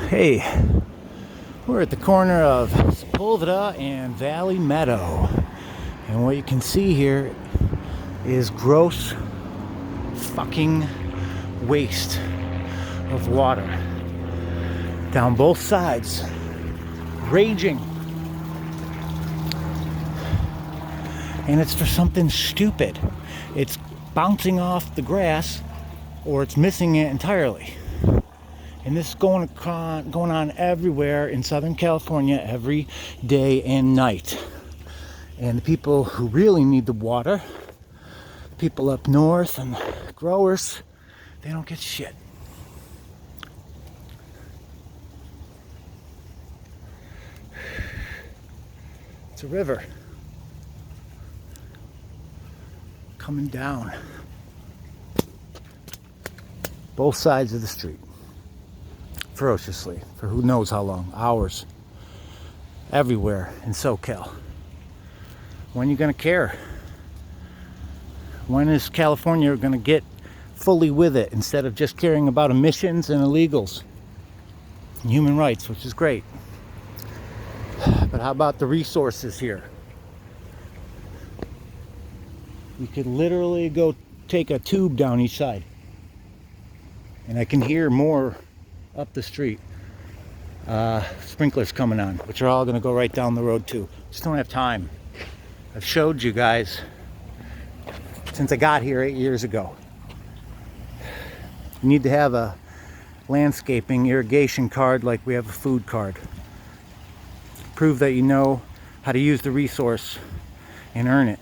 Hey, we're at the corner of Sepulveda and Valley Meadow, and what you can see here is gross fucking waste of water down both sides, raging. And it's for something stupid. It's bouncing off the grass or it's missing it entirely. And this is going on everywhere in Southern California every day and night. And the people who really need the water, people up north and growers, they don't get shit. It's a river coming down both sides of the street ferociously for who knows how long, hours, everywhere in SoCal. When are you gonna care? When is California gonna get fully with it instead of just caring about emissions and illegals and human rights, which is great? But how about the resources here? You could literally go take a tube down each side. And I can hear more up the street. Sprinklers coming on, which are all going to go right down the road too. Just don't have time. I've showed you guys since I got here 8 years ago. You need to have a landscaping irrigation card like we have a food card. Prove that you know how to use the resource and earn it.